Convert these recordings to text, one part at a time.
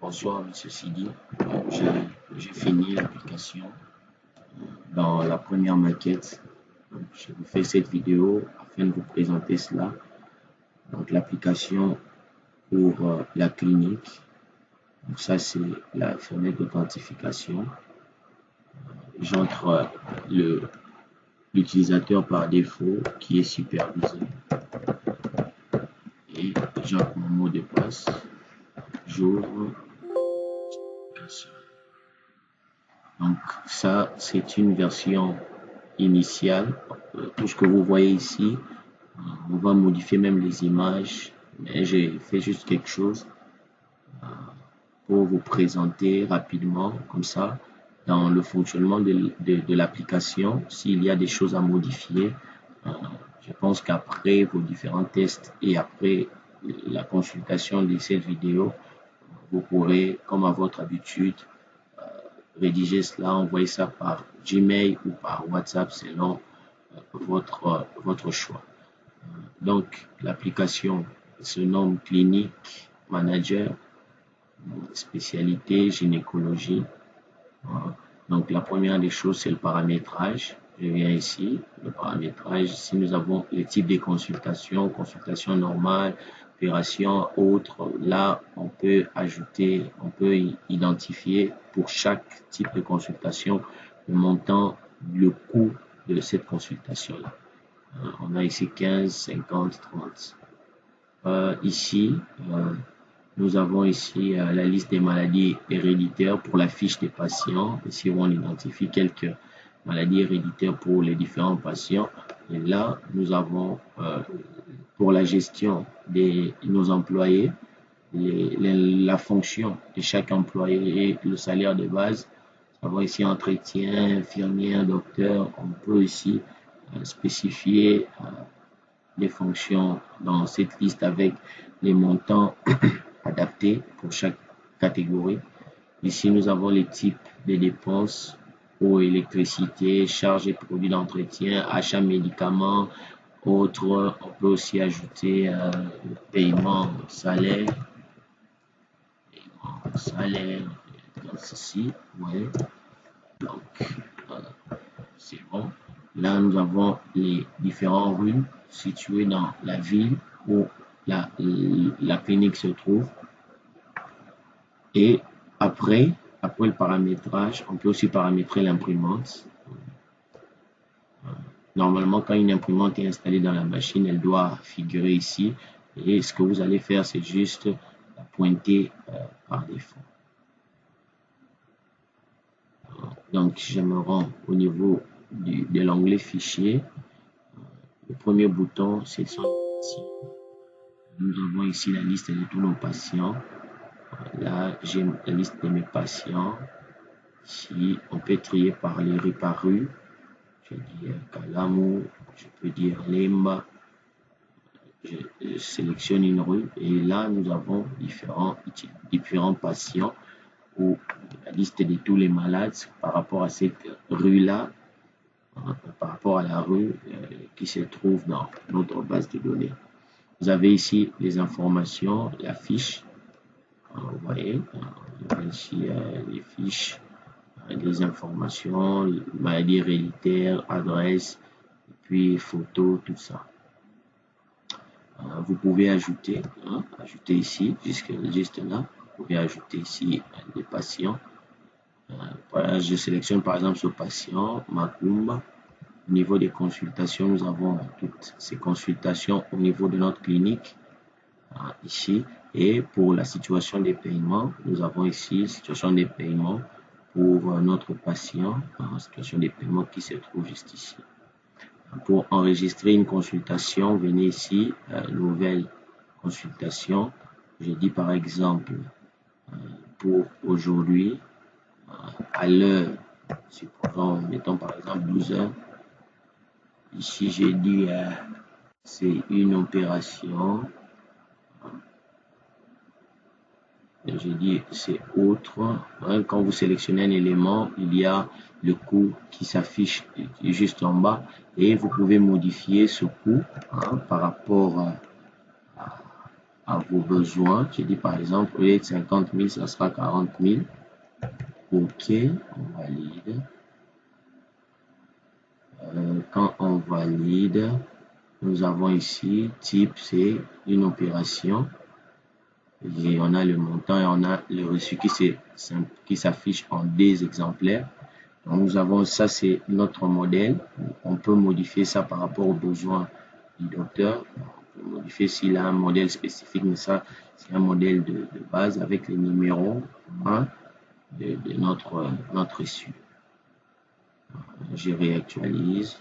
Bonsoir, Monsieur Sidi. J'ai fini l'application dans la première maquette. Donc, je vous fais cette vidéo afin de vous présenter cela. Donc, l'application pour la clinique. Donc, ça, c'est la fenêtre d'authentification. J'entre l'utilisateur par défaut qui est supervisé. Et j'entre mon mot de passe. J'ouvre. Donc ça, c'est une version initiale. Tout ce que vous voyez ici, on va modifier même les images, mais j'ai fait juste quelque chose pour vous présenter rapidement, comme ça, dans le fonctionnement de l'application, s'il y a des choses à modifier. Je pense qu'après vos différents tests et après la consultation de cette vidéo, vous pourrez, comme à votre habitude, rédiger cela, envoyer ça par Gmail ou par WhatsApp selon votre choix. Donc, l'application se nomme Clinique Manager, spécialité gynécologie. Donc, la première des choses, c'est le paramétrage. Je viens ici, le paramétrage. Ici, nous avons les types de consultations, consultation normale, opération, autres. Là, on peut ajouter, on peut identifier pour chaque type de consultation le montant, le coût de cette consultation-là. On a ici 15, 50, 30. Ici, nous avons ici la liste des maladies héréditaires pour la fiche des patients. Ici, on identifie quelques maladies héréditaires pour les différents patients. Et là, nous avons pour la gestion de nos employés, la fonction de chaque employé et le salaire de base. Nous avons ici entretien, infirmière, docteur. On peut ici spécifier les fonctions dans cette liste avec les montants adaptés pour chaque catégorie. Ici, nous avons les types de dépenses: eau, électricité, charges et produits d'entretien, achats médicaments, autres. On peut aussi ajouter paiement salaire, comme ceci. Ouais. Donc, c'est bon. Là, nous avons les différentes rues situées dans la ville où la clinique se trouve. Et après le paramétrage, on peut aussi paramétrer l'imprimante. Normalement, quand une imprimante est installée dans la machine, elle doit figurer ici. Et ce que vous allez faire, c'est juste la pointer par défaut. Donc, je me rends au niveau de l'onglet fichier. Le premier bouton, c'est sur les patients. Nous avons ici la liste de tous nos patients. Là, j'ai la liste de mes patients. Ici, on peut trier par les rues par rue. Je dis Kalamu, je peux dire Lemba. Je sélectionne une rue et là, nous avons différents patients ou la liste de tous les malades par rapport à cette rue-là, par rapport à la rue qui se trouve dans notre base de données. Vous avez ici les informations, la fiche. Vous voyez, ici les fiches, les informations, maladies héréditaires, adresse, et puis photos, tout ça. Vous pouvez ajouter ici, juste là, vous pouvez ajouter ici les patients. Je sélectionne par exemple ce patient, Makumba. Au niveau des consultations, nous avons toutes ces consultations au niveau de notre clinique, ici. Et pour la situation des paiements, nous avons ici situation des paiements pour notre patient, situation des paiements qui se trouve juste ici. Pour enregistrer une consultation, venez ici, nouvelle consultation. Je dis par exemple, pour aujourd'hui, à l'heure, supposons, mettons par exemple 12 heures. Ici, j'ai dit, c'est une opération. J'ai dit, c'est autre. Quand vous sélectionnez un élément, il y a le coût qui s'affiche juste en bas et vous pouvez modifier ce coût par rapport à vos besoins. Je dis par exemple, au lieu de 50 000, ça sera 40 000. OK, on valide. Quand on valide, nous avons ici, type, c'est une opération. Et on a le montant et on a le reçu qui s'affiche en des exemplaires. Donc nous avons ça, c'est notre modèle. On peut modifier ça par rapport aux besoins du docteur. On peut modifier s'il a un modèle spécifique, mais ça, c'est un modèle de base avec les numéros de notre reçu. Je réactualise.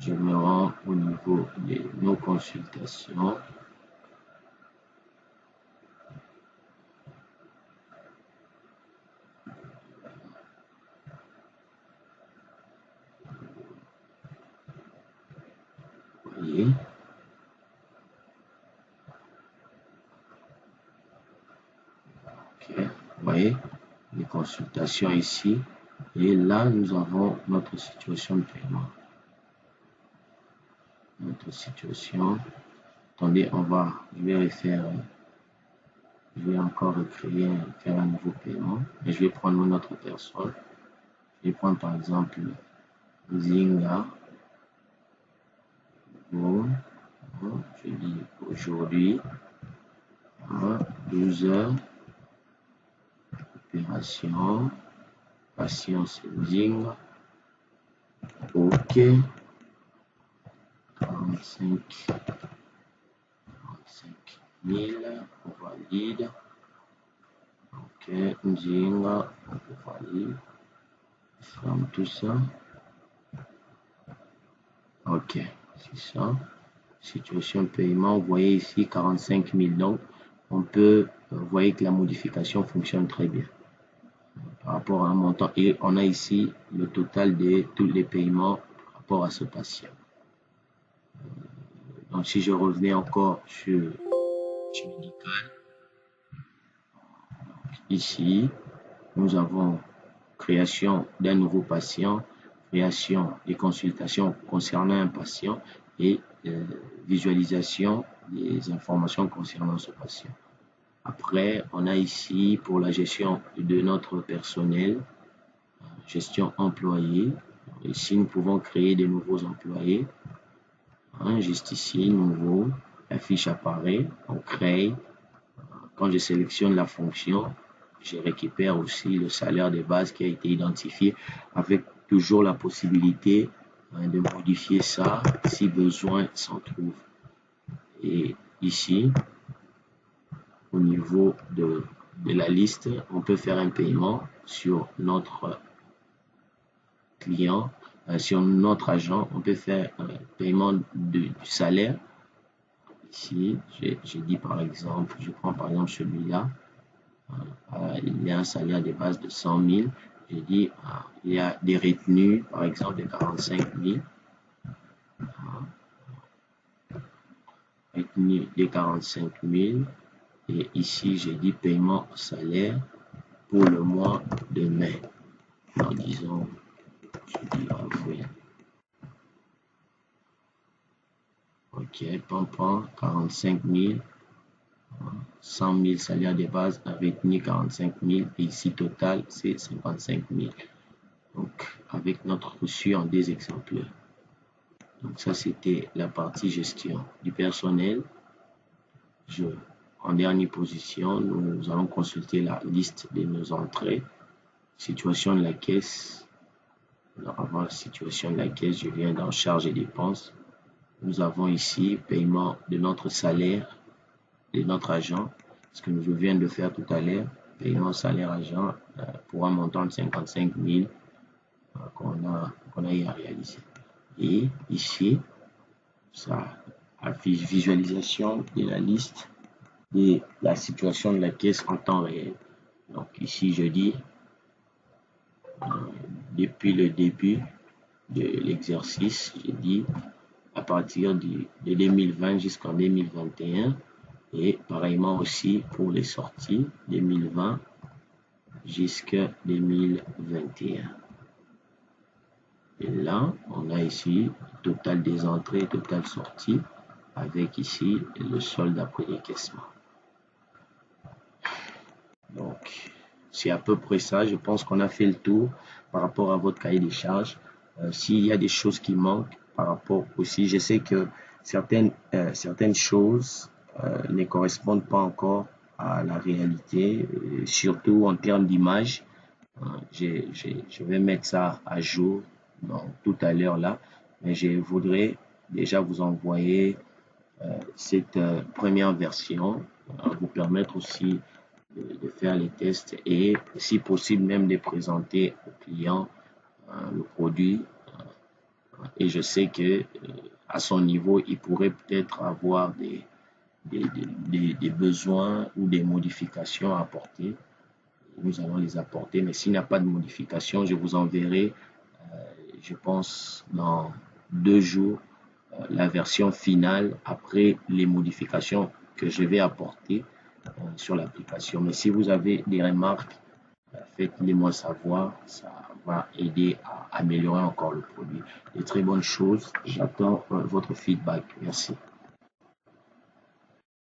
Je me rends au niveau de nos consultations. Vous voyez. Okay. Vous voyez les consultations ici. Et là, nous avons notre situation de paiement. Notre situation. Attendez, je vais refaire, je vais encore recréer, faire un nouveau paiement. Et je vais prendre une autre personne. Je vais prendre par exemple Zinga. Bon, je dis aujourd'hui, 12 heures, opération, patient Zinga. OK. 45 000, on valide. OK, Zinga, on valide. Ferme tout ça. OK, c'est ça. Situation paiement, vous voyez ici 45 000. Donc, on peut, vous voyez que la modification fonctionne très bien par rapport à un montant. Et on a ici le total de tous les paiements par rapport à ce patient. Donc, si je revenais encore sur médical, ici, nous avons création d'un nouveau patient, création des consultations concernant un patient et visualisation des informations concernant ce patient. Après, on a ici pour la gestion de notre personnel, gestion employé. Ici, nous pouvons créer de nouveaux employés. Juste ici, nouveau, la fiche apparaît, on crée. Quand je sélectionne la fonction, je récupère aussi le salaire de base qui a été identifié avec toujours la possibilité de modifier ça si besoin s'en trouve. Et ici, au niveau de la liste, on peut faire un paiement sur notre client, sur notre agent, on peut faire un paiement du salaire. Ici, j'ai dit par exemple, je prends par exemple celui-là, il y a un salaire de base de 100 000. J'ai dit, il y a des retenues, par exemple, de 45 000. Retenues de 45 000. Et ici, j'ai dit paiement salaire pour le mois de mai. Alors, disons, je dis avril. OK, pam, 45 000. 100 000 salaire de base avec 45 000 et ici total c'est 55 000. Donc avec notre reçu en des exemplaires. Donc ça c'était la partie gestion du personnel. En dernière position, nous allons consulter la liste de nos entrées. Situation de la caisse. Alors avant la situation de la caisse, je viens dans charges et dépenses. Nous avons ici paiement de notre salaire de notre agent. Ce que je viens de faire tout à l'heure, paiement salaire agent pour un montant de 55 000 qu'on a eu à réaliser. Et ici, ça affiche visualisation de la liste de la situation de la caisse en temps réel. Donc ici, je dis depuis le début de l'exercice, j'ai dit à partir de 2020 jusqu'en 2021, et pareillement aussi pour les sorties 2020 jusqu'à 2021. Et là, on a ici total des entrées, total sorties, avec ici le solde après décaissement. Donc, c'est à peu près ça. Je pense qu'on a fait le tour par rapport à votre cahier des charges. S'il y a des choses qui manquent par rapport aussi, je sais que certaines choses ne correspondent pas encore à la réalité, surtout en termes d'image. Je vais mettre ça à jour tout à l'heure là, mais je voudrais déjà vous envoyer cette première version, vous permettre aussi de faire les tests et si possible même de présenter au client le produit. Et je sais que à son niveau, il pourrait peut-être avoir des besoins ou des modifications à apporter. Nous allons les apporter, mais s'il n'y a pas de modification, je vous enverrai, je pense, dans 2 jours, la version finale après les modifications que je vais apporter sur l'application. Mais si vous avez des remarques, faites-les moi savoir, ça va aider à améliorer encore le produit. De très bonnes choses, j'attends votre feedback. Merci.